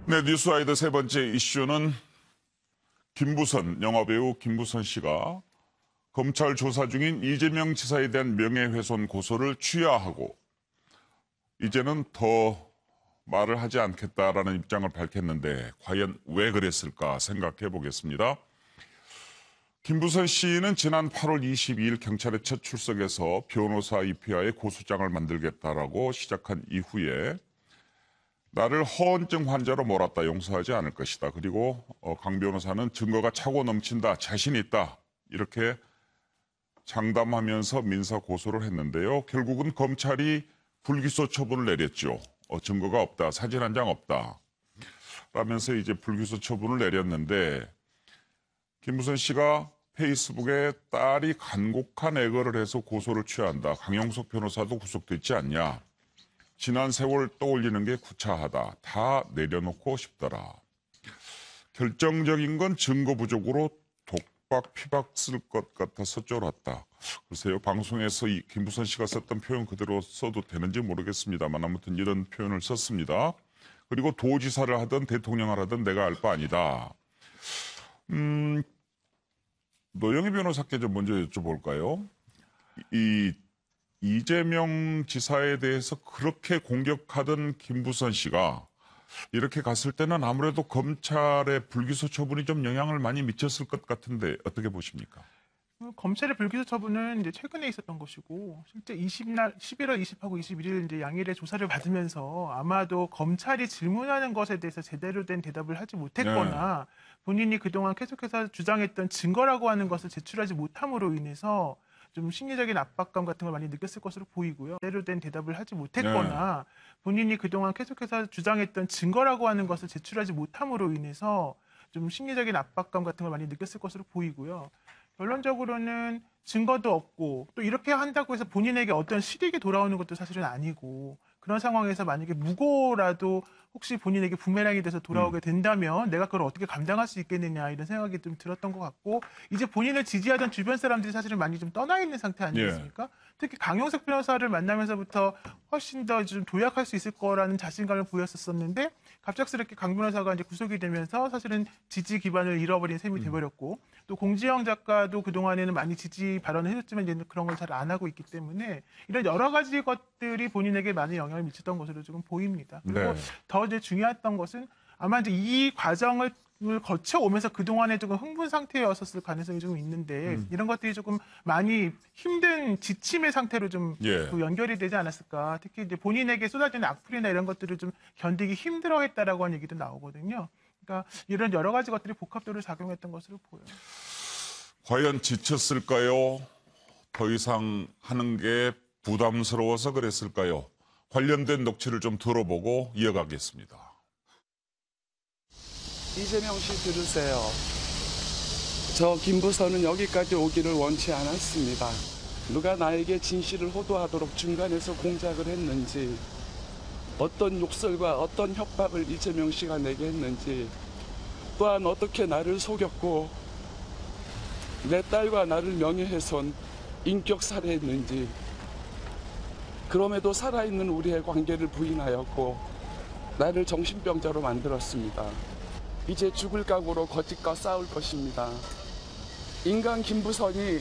네, 뉴스와이드 세 번째 이슈는 김부선, 영화배우 김부선 씨가 검찰 조사 중인 이재명 지사에 대한 명예훼손 고소를 취하하고 이제는 더 말을 하지 않겠다라는 입장을 밝혔는데 과연 왜 그랬을까 생각해 보겠습니다. 김부선 씨는 지난 8월 22일 경찰에 첫 출석해서 변호사 입회하에 고소장을 만들겠다라고 시작한 이후에 나를 허언증 환자로 몰았다. 용서하지 않을 것이다. 그리고 강 변호사는 증거가 차고 넘친다. 자신 있다. 이렇게 장담하면서 민사 고소를 했는데요. 결국은 검찰이 불기소 처분을 내렸죠. 증거가 없다. 사진 한 장 없다. 라면서 이제 불기소 처분을 내렸는데 김부선 씨가 페이스북에 딸이 간곡한 애거를 해서 고소를 취한다. 강용석 변호사도 구속됐지 않냐. 지난 세월 떠올리는 게 구차하다. 다 내려놓고 싶더라. 결정적인 건 증거 부족으로 독박 피박 쓸 것 같아서 쫄았다. 글쎄요. 방송에서 이 김부선 씨가 썼던 표현 그대로 써도 되는지 모르겠습니다만 아무튼 이런 표현을 썼습니다. 그리고 도지사를 하든 대통령을 하든 내가 알 바 아니다. 노영희 변호사께 좀 먼저 여쭤볼까요? 이재명 지사에 대해서 그렇게 공격하던 김부선 씨가 이렇게 갔을 때는 아무래도 검찰의 불기소 처분이 좀 영향을 많이 미쳤을 것 같은데 어떻게 보십니까? 검찰의 불기소 처분은 이제 최근에 있었던 것이고 실제 11월 20하고 21일 이제 양일의 조사를 받으면서 아마도 검찰이 질문하는 것에 대해서 제대로 된 대답을 하지 못했거나 본인이 그동안 계속해서 주장했던 증거라고 하는 것을 제출하지 못함으로 인해서 좀 심리적인 압박감 같은 걸 많이 느꼈을 것으로 보이고요. 제대로 된 대답을 하지 못했거나 본인이 그동안 계속해서 주장했던 증거라고 하는 것을 제출하지 못함으로 인해서 좀 심리적인 압박감 같은 걸 많이 느꼈을 것으로 보이고요. 결론적으로는 증거도 없고 또 이렇게 한다고 해서 본인에게 어떤 실익이 돌아오는 것도 사실은 아니고 그런 상황에서 만약에 무고라도 혹시 본인에게 부메랑이 돼서 돌아오게 된다면 내가 그걸 어떻게 감당할 수 있겠느냐 이런 생각이 좀 들었던 것 같고 이제 본인을 지지하던 주변 사람들이 사실은 많이 좀 떠나 있는 상태 아니겠습니까? 특히 강용석 변호사를 만나면서부터 훨씬 더 좀 도약할 수 있을 거라는 자신감을 보였었는데 갑작스럽게 강 변호사가 이제 구속이 되면서 사실은 지지 기반을 잃어버린 셈이 돼버렸고 또 공지영 작가도 그동안에는 많이 지지 발언을 해줬지만 이제는 그런 걸 잘 안 하고 있기 때문에 이런 여러 가지 것들이 본인에게 많은 영향을 미쳤던 것으로 지금 보입니다. 그리고 더 이제 중요했던 것은 아마 이제 이 과정을 거쳐오면서 그동안에 조금 흥분 상태였었을 가능성이 좀 있는데 이런 것들이 조금 많이 힘든 지침의 상태로 좀 또 연결이 되지 않았을까. 특히 이제 본인에게 쏟아지는 악플이나 이런 것들을 좀 견디기 힘들어했다라고 하는 얘기도 나오거든요. 그러니까 이런 여러 가지 것들이 복합적으로 작용했던 것으로 보여요. 과연 지쳤을까요? 더 이상 하는 게 부담스러워서 그랬을까요? 관련된 녹취를 좀 들어보고 이어가겠습니다. 이재명 씨 들으세요. 저 김부선은 여기까지 오기를 원치 않았습니다. 누가 나에게 진실을 호도하도록 중간에서 공작을 했는지 어떤 욕설과 어떤 협박을 이재명 씨가 내게 했는지 또한 어떻게 나를 속였고 내 딸과 나를 명예훼손, 인격살해했는지 그럼에도 살아있는 우리의 관계를 부인하였고 나를 정신병자로 만들었습니다. 이제 죽을 각오로 거짓과 싸울 것입니다. 인간 김부선이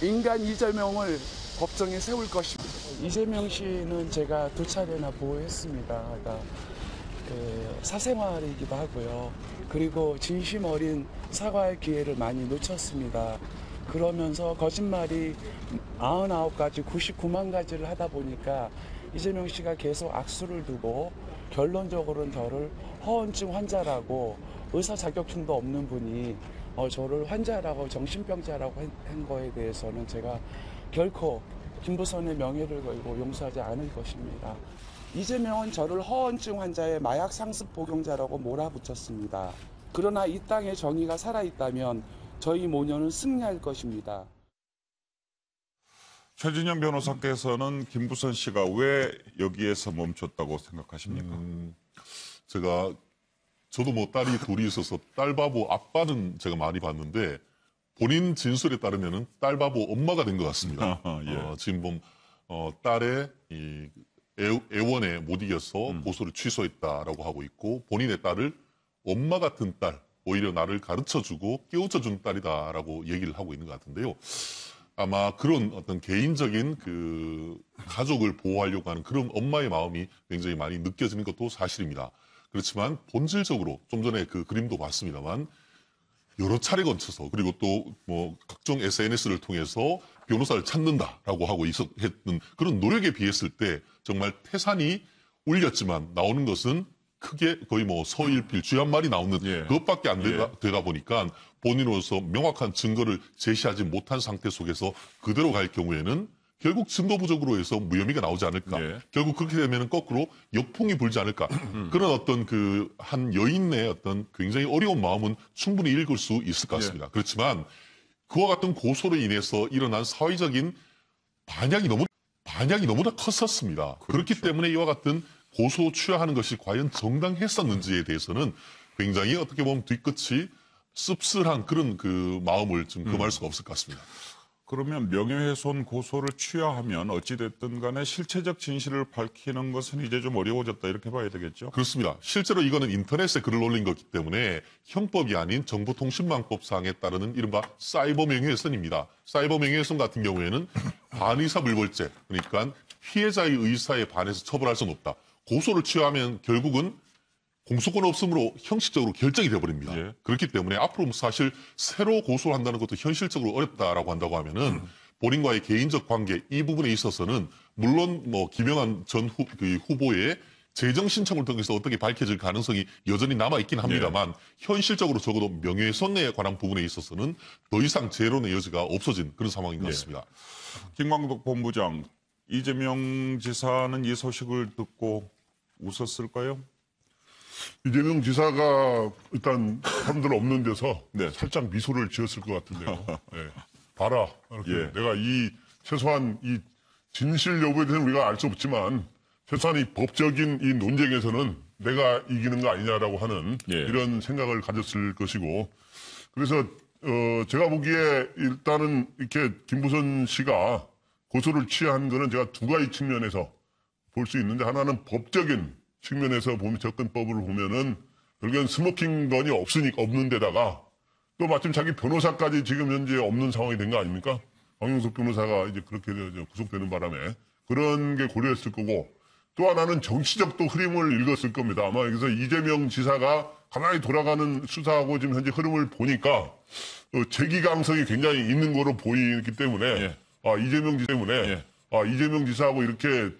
인간 이재명을 법정에 세울 것입니다. 이재명 씨는 제가 2차례나 보호했습니다. 그러니까 사생활이기도 하고요. 그리고 진심 어린 사과의 기회를 많이 놓쳤습니다. 그러면서 거짓말이 99가지, 99만 가지를 하다 보니까 이재명 씨가 계속 악수를 두고 결론적으로는 저를 허언증 환자라고 의사 자격증도 없는 분이 저를 환자라고 정신병자라고 한 거에 대해서는 제가 결코 김부선의 명예를 걸고 용서하지 않을 것입니다. 이재명은 저를 허언증 환자의 마약 상습 복용자라고 몰아붙였습니다. 그러나 이 땅에 정의가 살아있다면 저희 모녀는 승리할 것입니다. 최진영 변호사께서는 김부선 씨가 왜 여기에서 멈췄다고 생각하십니까? 저도 뭐 딸이 둘이 있어서 딸 바보 아빠는 제가 많이 봤는데 본인 진술에 따르면은 딸 바보 엄마가 된 것 같습니다. 지금 딸의 이 애원에 못 이겨서 고소를 취소했다라고 하고 있고 본인의 딸을 엄마 같은 딸, 오히려 나를 가르쳐주고 깨우쳐준 딸이다라고 얘기를 하고 있는 것 같은데요. 아마 그런 어떤 개인적인 그 가족을 보호하려고 하는 그런 엄마의 마음이 굉장히 많이 느껴지는 것도 사실입니다. 그렇지만 본질적으로 좀 전에 그 그림도 봤습니다만 여러 차례 걸쳐서 그리고 또 뭐 각종 SNS를 통해서 변호사를 찾는다라고 하고 했던 그런 노력에 비했을 때 정말 태산이 울렸지만 나오는 것은 크게 거의 뭐 서일필 쥐 한 마리 나오는 예. 그것밖에 안 되다 보니까 본인으로서 명확한 증거를 제시하지 못한 상태 속에서 그대로 갈 경우에는 결국 증거 부족으로 해서 무혐의가 나오지 않을까. 예. 결국 그렇게 되면 거꾸로 역풍이 불지 않을까. 그런 어떤 그 한 여인의 어떤 굉장히 어려운 마음은 충분히 읽을 수 있을 것 같습니다. 그렇지만 그와 같은 고소로 인해서 일어난 사회적인 반향이 너무나 컸었습니다. 그렇기 때문에 이와 같은 고소 취하하는 것이 과연 정당했었는지에 대해서는 굉장히 어떻게 보면 뒤끝이 씁쓸한 그런 그 마음을 좀 금할 수가 없을 것 같습니다. 그러면 명예훼손 고소를 취하하면 어찌됐든 간에 실체적 진실을 밝히는 것은 이제 좀 어려워졌다 이렇게 봐야 되겠죠? 그렇습니다. 실제로 이거는 인터넷에 글을 올린 거기 때문에 형법이 아닌 정보통신망법상에 따르는 이른바 사이버 명예훼손입니다. 사이버 명예훼손 같은 경우에는 반의사 불벌죄, 그러니까 피해자의 의사에 반해서 처벌할 수는 없다. 고소를 취하면 결국은 공소권 없음으로 형식적으로 결정이 되어버립니다. 예. 그렇기 때문에 앞으로 사실 새로 고소를 한다는 것도 현실적으로 어렵다라고 한다고 하면은 본인과의 개인적 관계 이 부분에 있어서는 물론 뭐 김영한 전 후보의 재정 신청을 통해서 어떻게 밝혀질 가능성이 여전히 남아 있긴 합니다만 현실적으로 적어도 명예훼손에 관한 부분에 있어서는 더 이상 재론의 여지가 없어진 그런 상황인 것 같습니다. 김광덕 본부장, 이재명 지사는 이 소식을 듣고 웃었을까요? 이재명 지사가 일단 사람들 없는 데서 네. 살짝 미소를 지었을 것 같은데요. 예. 봐라. 이렇게 예. 내가 최소한 이 진실 여부에 대해서는 우리가 알 수 없지만 최소한 이 법적인 이 논쟁에서는 내가 이기는 거 아니냐라고 하는 예. 이런 생각을 가졌을 것이고 그래서 제가 보기에 일단은 이렇게 김부선 씨가 고소를 취한 거는 제가 두 가지 측면에서 볼 수 있는데 하나는 법적인 측면에서 보면 접근법을 보면은 결국엔 스모킹건이 없는 데다가 또 마침 자기 변호사까지 지금 현재 없는 상황이 된 거 아닙니까? 황영석 변호사가 이제 그렇게 구속되는 바람에 그런 게 고려했을 거고 또 하나는 정치적 또 흐름을 읽었을 겁니다. 아마 여기서 이재명 지사가 가만히 돌아가는 수사하고 지금 현재 흐름을 보니까 재기강성이 굉장히 있는 거로 보이기 때문에 예. 이재명 지사하고 이렇게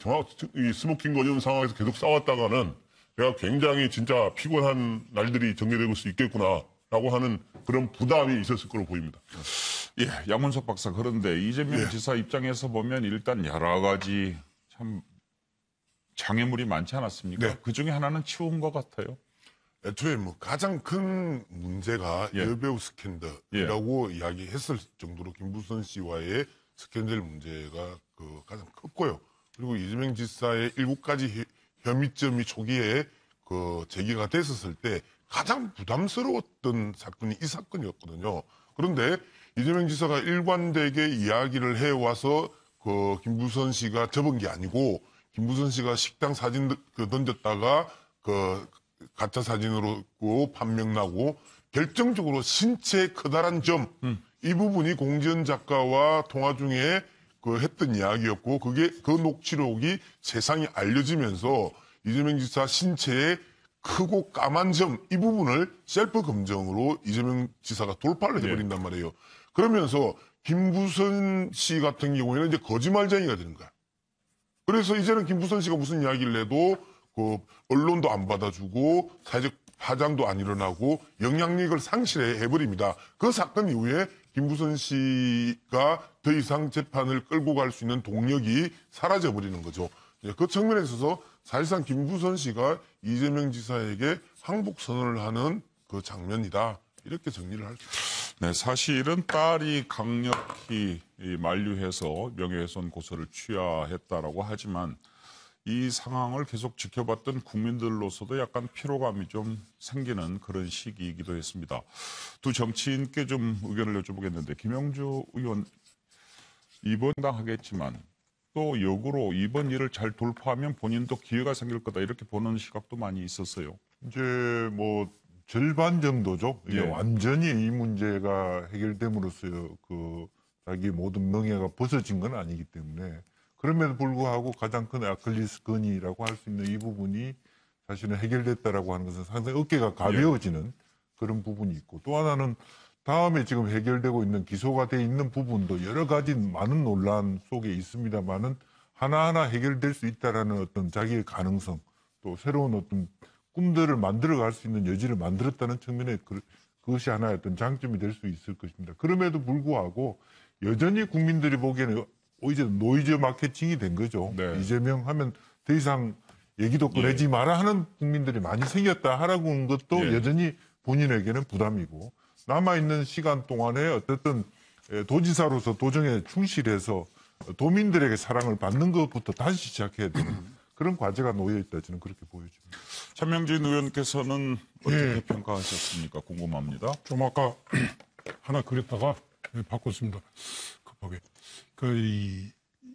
이 스모킹 거리는 상황에서 계속 싸웠다가는 내가 굉장히 진짜 피곤한 날들이 전개될 수 있겠구나라고 하는 그런 부담이 있었을 거로 보입니다. 예, 양문석 박사, 그런데 이재명 지사 입장에서 보면 일단 여러 가지 참 장애물이 많지 않았습니까? 네. 그 중에 하나는 치운 것 같아요. 애초에 뭐 가장 큰 문제가 예. 여배우 스캔들이라고 이야기했을 정도로 김부선 씨와의 스캔들 문제가 가장 컸고요. 그리고 이재명 지사의 7가지 혐의점이 초기에 제기가 됐었을 때 가장 부담스러웠던 사건이 이 사건이었거든요. 그런데 이재명 지사가 일관되게 이야기를 해와서 김부선 씨가 접은 게 아니고 김부선 씨가 식당 사진 던졌다가 가짜 사진으로 판명 나고 결정적으로 신체의 커다란 점 이 부분이 공지연 작가와 통화 중에 했던 이야기였고 그 녹취록이 세상에 알려지면서 이재명 지사 신체에 크고 까만 점 이 부분을 셀프 검증으로 이재명 지사가 돌파를 해버린단 말이에요. 그러면서 김부선 씨 같은 경우에는 이제 거짓말쟁이가 되는 거야. 그래서 이제는 김부선 씨가 무슨 이야기를 해도 언론도 안 받아주고 사회적 파장도 안 일어나고 영향력을 상실해버립니다. 그 사건 이후에 김부선 씨가 더 이상 재판을 끌고 갈 수 있는 동력이 사라져버리는 거죠. 그 측면에 있어서 사실상 김부선 씨가 이재명 지사에게 항복 선언을 하는 그 장면이다. 이렇게 정리를 할 수 있습니다. 네, 사실은 딸이 강력히 만류해서 명예훼손 고소를 취하했다라고 하지만 이 상황을 계속 지켜봤던 국민들로서도 약간 피로감이 좀 생기는 그런 시기이기도 했습니다. 두 정치인께 좀 의견을 여쭤보겠는데 김영주 의원 입원당하겠지만 또 역으로 이번 일을 잘 돌파하면 본인도 기회가 생길 거다 이렇게 보는 시각도 많이 있었어요. 이제 뭐 절반 정도죠. 이게 예. 완전히 이 문제가 해결됨으로써 그 자기 모든 명예가 벗어진 건 아니기 때문에 그럼에도 불구하고 가장 큰 아킬레스 건이라고 할 수 있는 이 부분이 사실은 해결됐다라고 하는 것은 상당히 어깨가 가벼워지는 그런 부분이 있고 또 하나는 다음에 지금 해결되고 있는 기소가 돼 있는 부분도 여러 가지 많은 논란 속에 있습니다만은 하나하나 해결될 수 있다라는 어떤 자기의 가능성 또 새로운 어떤 꿈들을 만들어갈 수 있는 여지를 만들었다는 측면에 그것이 하나의 어떤 장점이 될 수 있을 것입니다. 그럼에도 불구하고 여전히 국민들이 보기에는 오히려 노이즈 마케팅이 된 거죠. 네. 이재명 하면 더 이상 얘기도 꺼내지 마라 하는 국민들이 많이 생겼다 하라고 한 것도 예. 여전히 본인에게는 부담이고 남아있는 시간 동안에 어쨌든 도지사로서 도정에 충실해서 도민들에게 사랑을 받는 것부터 다시 시작해야 되는 그런 과제가 놓여 있다 저는 그렇게 보여집니다. 차명진 의원께서는 어떻게 평가하셨습니까? 궁금합니다. 좀 아까 하나 그렸다가 바꿨습니다. 급하게.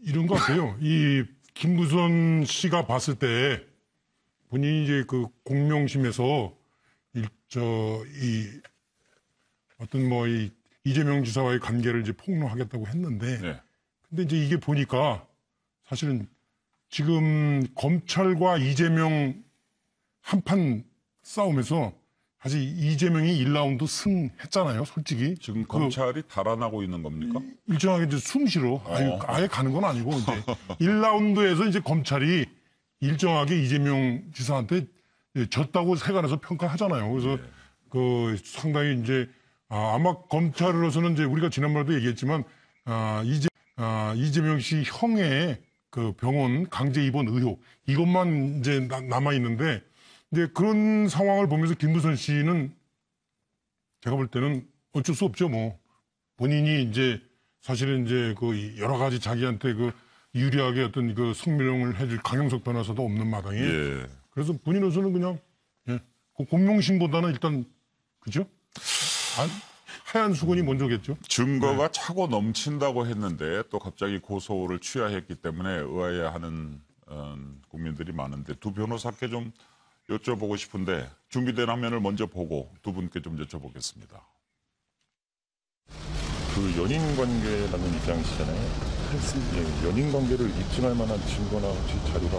이런 것 같아요. 이 김부선 씨가 봤을 때 본인이 이제 그 공명심에서 어떤 뭐 이 이재명 지사와의 관계를 이제 폭로하겠다고 했는데 네. 근데 이제 이게 보니까 사실은 지금 검찰과 이재명 한판 싸움에서 사실 이재명이 1라운드 승했잖아요, 솔직히. 지금 검찰이 달아나고 있는 겁니까? 일정하게 이제 숨쉬러 아예 가는 건 아니고 이제 1라운드에서 이제 검찰이 일정하게 이재명 지사한테 졌다고 세간에서 평가하잖아요. 그래서 그 상당히 이제 아마 검찰로서는 이제 우리가 지난번에도 얘기했지만 이재명 씨 형의 그 병원 강제 입원 의혹 이것만 이제 남아 있는데 이제 그런 상황을 보면서 김부선 씨는 제가 볼 때는 어쩔 수 없죠. 뭐 본인이 이제 사실은 이제 그 여러 가지 자기한테 그 유리하게 어떤 그 성명을 해줄 강영석 변호사도 없는 마당에 예. 그래서 본인으로서는 그냥 그 공명심보다는 일단 그죠? 하얀 수건이 먼저겠죠. 증거가 차고 넘친다고 했는데 또 갑자기 고소를 취하했기 때문에 의아해하는 국민들이 많은데 두 변호사께 좀 여쭤보고 싶은데 준비된 화면을 먼저 보고 두 분께 좀 여쭤보겠습니다. 그 연인 관계라는 입장이시잖아요. 그렇습니다. 예, 연인 관계를 입증할 만한 증거나 혹시 자료가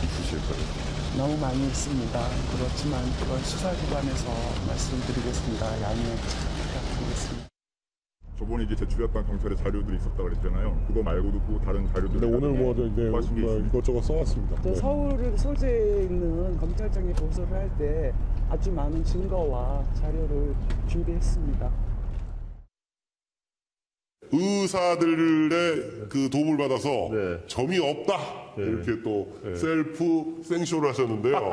있으실까요? 너무 많이 있습니다. 그렇지만 그걸 수사기관에서 말씀드리겠습니다. 양해 부탁드리겠습니다. 저번에 이제 제출했던 경찰의 자료들이 있었다고 그랬잖아요. 그거 말고도 또 다른 자료들. 근데 오늘 뭐 이제 하신 게 있습니다. 이것저것 써왔습니다. 저 서울 소재에 있는 검찰청에 고소를 할 때 아주 많은 증거와 자료를 준비했습니다. 의사들의 그 도움을 받아서 점이 없다 이렇게 또 셀프 생쇼를 하셨는데요.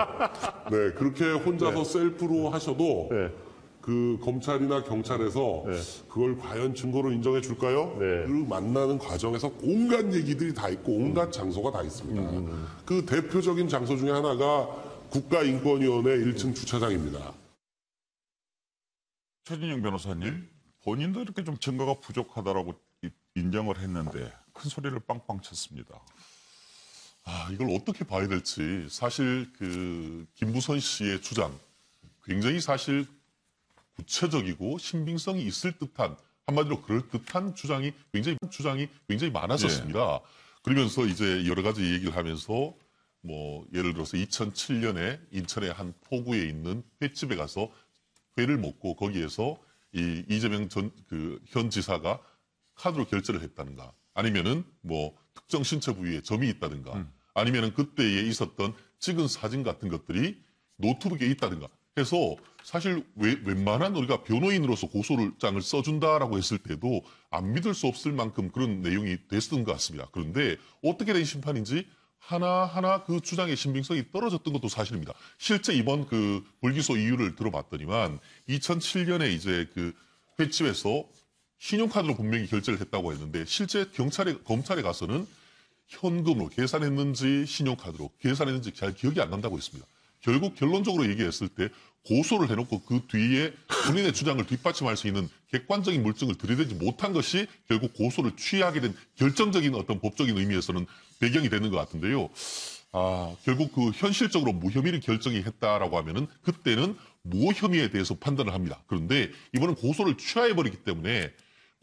네 그렇게 혼자서 셀프로 하셔도 그 검찰이나 경찰에서 그걸 과연 증거로 인정해 줄까요? 그 만나는 과정에서 온갖 얘기들이 다 있고 온갖 장소가 다 있습니다. 그 대표적인 장소 중에 하나가 국가인권위원회 1층 주차장입니다. 최진영 변호사님, 본인도 이렇게 좀 증거가 부족하다라고 인정을 했는데 큰 소리를 빵빵 쳤습니다. 이걸 어떻게 봐야 될지 사실 그 김부선 씨의 주장 굉장히 사실 구체적이고 신빙성이 있을 듯한 한마디로 그럴 듯한 주장이 굉장히 많았었습니다. 그러면서 이제 여러 가지 얘기를 하면서 뭐 예를 들어서 2007년에 인천의 한 포구에 있는 횟집에 가서 회를 먹고 거기에서 이 이재명 현 지사가 카드로 결제를 했다든가 아니면은 뭐 특정 신체 부위에 점이 있다든가 아니면은 그때에 있었던 찍은 사진 같은 것들이 노트북에 있다든가 해서 사실 웬만한 우리가 변호인으로서 고소장을 써준다라고 했을 때도 안 믿을 수 없을 만큼 그런 내용이 됐던 것 같습니다. 그런데 어떻게 된 심판인지 하나하나 그 주장의 신빙성이 떨어졌던 것도 사실입니다. 실제 이번 그 불기소 이유를 들어봤더니만 2007년에 이제 그 횟집에서 신용카드로 분명히 결제를 했다고 했는데 실제 검찰에 가서는 현금으로 계산했는지 신용카드로 계산했는지 잘 기억이 안 난다고 했습니다. 결국 결론적으로 얘기했을 때 고소를 해놓고 그 뒤에 본인의 주장을 뒷받침할 수 있는 객관적인 물증을 들이대지 못한 것이 결국 고소를 취하게 된 결정적인 어떤 법적인 의미에서는 배경이 되는 것 같은데요. 결국 그 현실적으로 무혐의를 결정했다라고 하면은 그때는 무혐의에 대해서 판단을 합니다. 그런데 이번엔 고소를 취하해버리기 때문에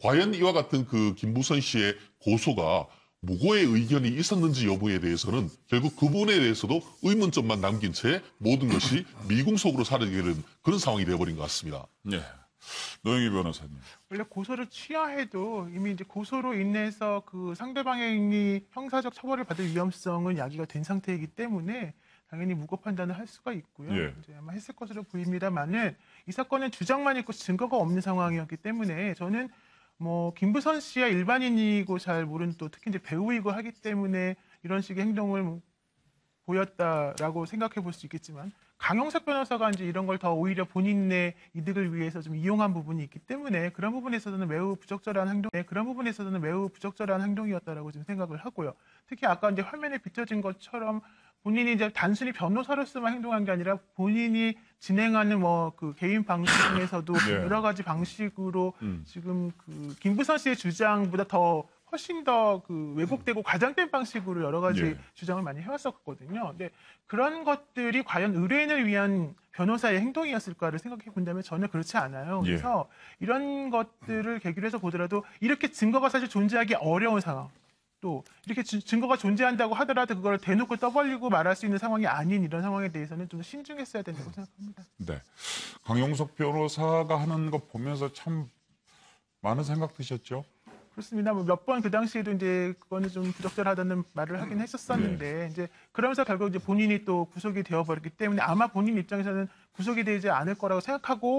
과연 이와 같은 그 김부선 씨의 고소가 무고의 의견이 있었는지 여부에 대해서는 결국 그 부분에 대해서도 의문점만 남긴 채 모든 것이 미궁속으로 사라지게 되는 그런 상황이 되어버린 것 같습니다. 네. 노영희 변호사님. 원래 고소를 취하해도 이미 이제 고소로 인해서 그 상대방이 형사적 처벌을 받을 위험성은 야기가 된 상태이기 때문에 당연히 무고 판단을 할 수가 있고요. 예. 이제 아마 했을 것으로 보입니다만은 이 사건은 주장만 있고 증거가 없는 상황이었기 때문에 저는 뭐 김부선 씨야 일반인이고 잘 모르는 또 특히 이제 배우이고 하기 때문에 이런 식의 행동을 보였다라고 생각해 볼 수 있겠지만 강용석 변호사가 이제 이런 걸 더 오히려 본인의 이득을 위해서 좀 이용한 부분이 있기 때문에 그런 부분에서는 매우 부적절한 행동이었다라고 좀 생각을 하고요. 특히 아까 이제 화면에 비춰진 것처럼 본인이 이제 단순히 변호사로서만 행동한 게 아니라 본인이 진행하는 뭐 그 개인 방송 중에서도 네. 여러 가지 방식으로 지금 그 김부선 씨의 주장보다 더 훨씬 더 그 왜곡되고 과장된 방식으로 여러 가지 예. 주장을 많이 해왔었거든요. 근데 그런 것들이 과연 의뢰인을 위한 변호사의 행동이었을까를 생각해 본다면 전혀 그렇지 않아요. 예. 그래서 이런 것들을 계기로 해서 보더라도 이렇게 증거가 사실 존재하기 어려운 상황, 또 이렇게 증거가 존재한다고 하더라도 그걸 대놓고 떠벌리고 말할 수 있는 상황이 아닌 이런 상황에 대해서는 좀 신중했어야 된다고 생각합니다. 네. 강용석 변호사가 하는 거 보면서 참 많은 생각 드셨죠? 그렇습니다. 뭐 몇 번 그 당시에도 이제 그거는 좀 부적절하다는 말을 하긴 했었었는데 이제 그러면서 결국 이제 본인이 또 구속이 되어버렸기 때문에 아마 본인 입장에서는 구속이 되지 않을 거라고 생각하고